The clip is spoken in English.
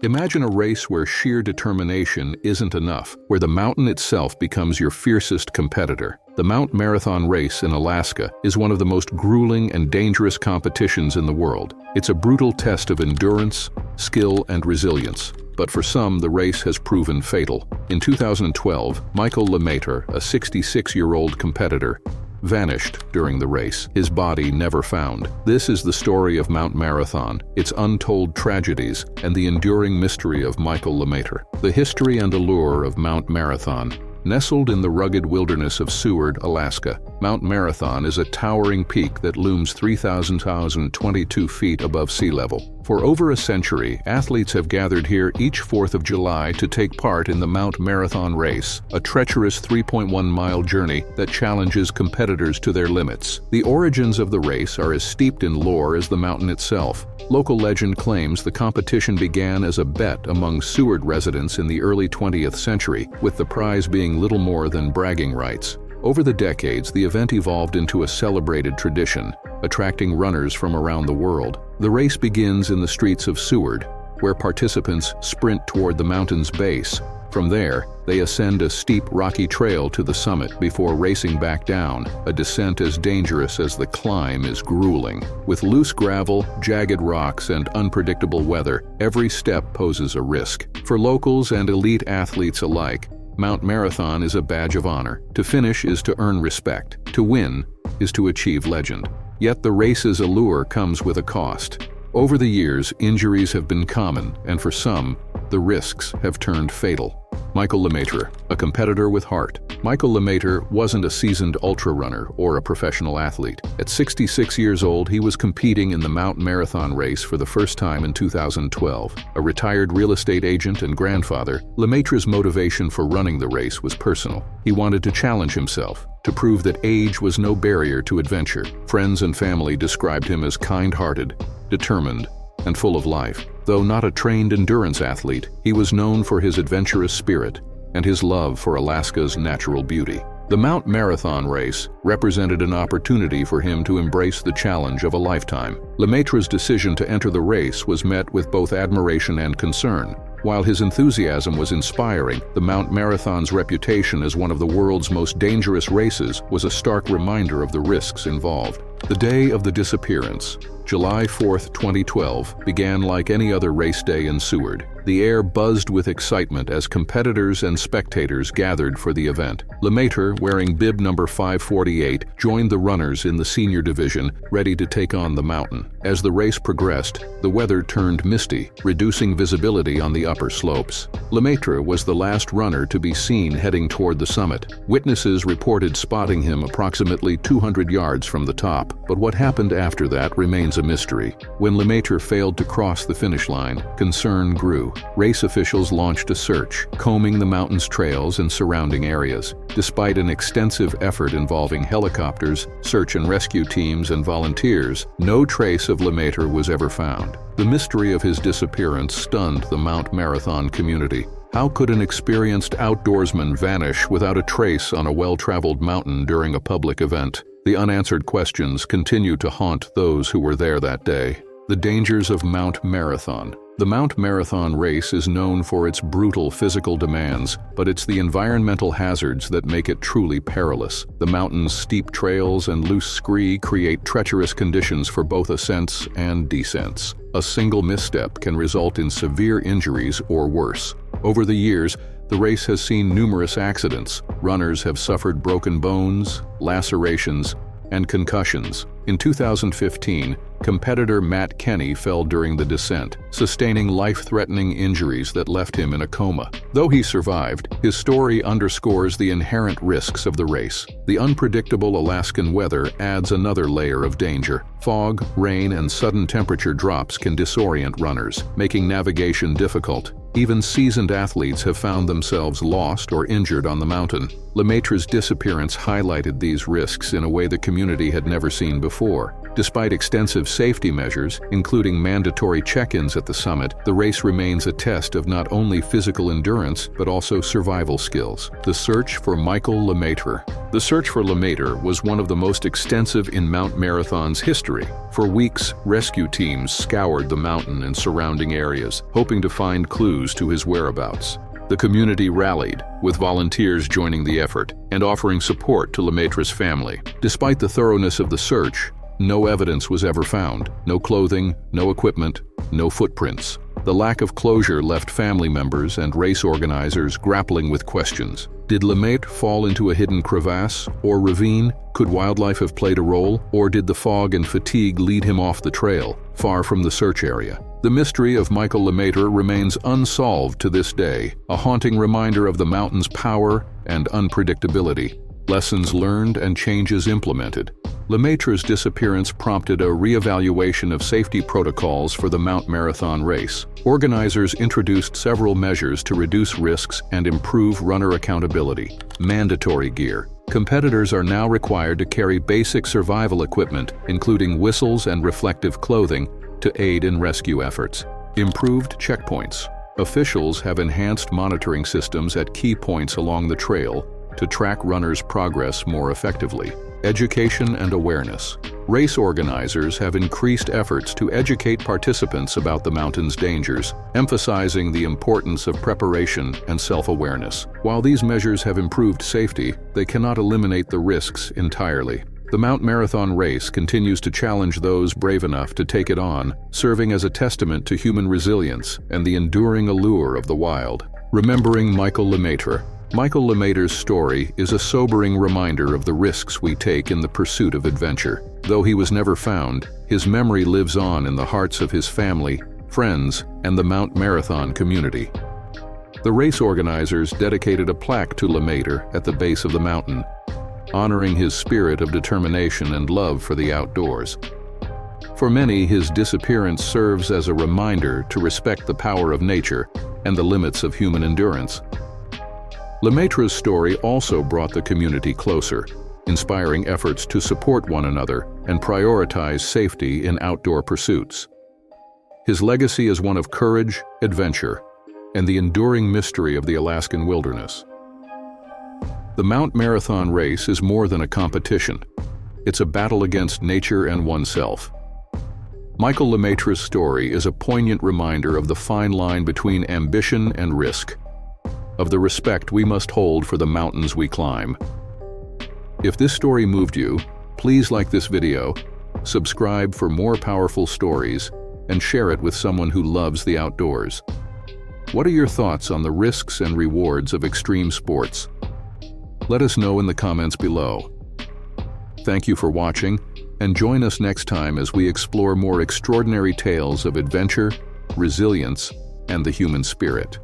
Imagine a race where sheer determination isn't enough, where the mountain itself becomes your fiercest competitor. The Mount Marathon race in Alaska is one of the most grueling and dangerous competitions in the world. It's a brutal test of endurance, skill, and resilience. But for some, the race has proven fatal. In 2012, Michael LeMaitre, a 66-year-old competitor, vanished during the race, his body never found. This is the story of Mount Marathon, its untold tragedies, and the enduring mystery of Michael LeMaitre. The history and allure of Mount Marathon. Nestled in the rugged wilderness of Seward, Alaska, Mount Marathon is a towering peak that looms 3,022 feet above sea level. For over a century, athletes have gathered here each 4th of July to take part in the Mount Marathon race, a treacherous 3.1-mile journey that challenges competitors to their limits. The origins of the race are as steeped in lore as the mountain itself. Local legend claims the competition began as a bet among Seward residents in the early 20th century, with the prize being little more than bragging rights. Over the decades, the event evolved into a celebrated tradition, attracting runners from around the world. The race begins in the streets of Seward, where participants sprint toward the mountain's base. From there, they ascend a steep rocky trail to the summit before racing back down, a descent as dangerous as the climb is grueling. With loose gravel, jagged rocks, and unpredictable weather, every step poses a risk. For locals and elite athletes alike, Mount Marathon is a badge of honor. To finish is to earn respect. To win is to achieve legend. Yet the race's allure comes with a cost. Over the years, injuries have been common, and for some, the risks have turned fatal. Michael LeMaitre, a competitor with heart. Michael LeMaitre wasn't a seasoned ultra-runner or a professional athlete. At 66 years old, he was competing in the Mount Marathon race for the first time in 2012. A retired real estate agent and grandfather, LeMaitre's motivation for running the race was personal. He wanted to challenge himself, to prove that age was no barrier to adventure. Friends and family described him as kind-hearted, determined, and full of life. Though not a trained endurance athlete, he was known for his adventurous spirit and his love for Alaska's natural beauty. The Mount Marathon race represented an opportunity for him to embrace the challenge of a lifetime. LeMaitre's decision to enter the race was met with both admiration and concern. While his enthusiasm was inspiring, the Mount Marathon's reputation as one of the world's most dangerous races was a stark reminder of the risks involved. The day of the disappearance, July 4, 2012, began like any other race day in Seward. The air buzzed with excitement as competitors and spectators gathered for the event. LeMaitre, wearing bib number 548, joined the runners in the senior division, ready to take on the mountain. As the race progressed, the weather turned misty, reducing visibility on the upper slopes. LeMaitre was the last runner to be seen heading toward the summit. Witnesses reported spotting him approximately 200 yards from the top, but what happened after that remains a mystery. When LeMaitre failed to cross the finish line, concern grew. Race officials launched a search, combing the mountain's trails and surrounding areas. Despite an extensive effort involving helicopters, search and rescue teams, and volunteers, no trace of LeMaitre was ever found. The mystery of his disappearance stunned the Mount Marathon community. How could an experienced outdoorsman vanish without a trace on a well-traveled mountain during a public event? The unanswered questions continue to haunt those who were there that day. The dangers of Mount Marathon. The Mount Marathon race is known for its brutal physical demands, but it's the environmental hazards that make it truly perilous. The mountain's steep trails and loose scree create treacherous conditions for both ascents and descents. A single misstep can result in severe injuries or worse. Over the years, the race has seen numerous accidents. Runners have suffered broken bones, lacerations, and concussions. In 2015, competitor Matt Kenny fell during the descent, sustaining life-threatening injuries that left him in a coma. Though he survived, his story underscores the inherent risks of the race. The unpredictable Alaskan weather adds another layer of danger. Fog, rain, and sudden temperature drops can disorient runners, making navigation difficult. Even seasoned athletes have found themselves lost or injured on the mountain. LeMaitre's disappearance highlighted these risks in a way the community had never seen before. Despite extensive safety measures, including mandatory check-ins at the summit, the race remains a test of not only physical endurance, but also survival skills. The search for Michael LeMaitre. The search for LeMaitre was one of the most extensive in Mount Marathon's history. For weeks, rescue teams scoured the mountain and surrounding areas, hoping to find clues to his whereabouts. The community rallied, with volunteers joining the effort and offering support to LeMaitre's family. Despite the thoroughness of the search, no evidence was ever found. No clothing, no equipment, no footprints. The lack of closure left family members and race organizers grappling with questions. Did LeMaitre fall into a hidden crevasse or ravine? Could wildlife have played a role? Or did the fog and fatigue lead him off the trail, far from the search area? The mystery of Michael LeMaitre remains unsolved to this day, a haunting reminder of the mountain's power and unpredictability. Lessons learned and changes implemented. LeMaitre's disappearance prompted a reevaluation of safety protocols for the Mount Marathon race. Organizers introduced several measures to reduce risks and improve runner accountability. Mandatory gear. Competitors are now required to carry basic survival equipment, including whistles and reflective clothing, to aid in rescue efforts. Improved checkpoints. Officials have enhanced monitoring systems at key points along the trail to track runners' progress more effectively. Education and awareness. Race organizers have increased efforts to educate participants about the mountain's dangers, emphasizing the importance of preparation and self-awareness. While these measures have improved safety, they cannot eliminate the risks entirely. The Mount Marathon race continues to challenge those brave enough to take it on, serving as a testament to human resilience and the enduring allure of the wild. Remembering Michael LeMaitre. Michael LeMaitre's story is a sobering reminder of the risks we take in the pursuit of adventure. Though he was never found, his memory lives on in the hearts of his family, friends, and the Mount Marathon community. The race organizers dedicated a plaque to LeMaitre at the base of the mountain, honoring his spirit of determination and love for the outdoors. For many, his disappearance serves as a reminder to respect the power of nature and the limits of human endurance. LeMaitre's story also brought the community closer, inspiring efforts to support one another and prioritize safety in outdoor pursuits. His legacy is one of courage, adventure, and the enduring mystery of the Alaskan wilderness. The Mount Marathon race is more than a competition. It's a battle against nature and oneself. Michael LeMaitre's story is a poignant reminder of the fine line between ambition and risk, of the respect we must hold for the mountains we climb. If this story moved you, please like this video, subscribe for more powerful stories, and share it with someone who loves the outdoors. What are your thoughts on the risks and rewards of extreme sports? Let us know in the comments below. Thank you for watching, and join us next time as we explore more extraordinary tales of adventure, resilience, and the human spirit.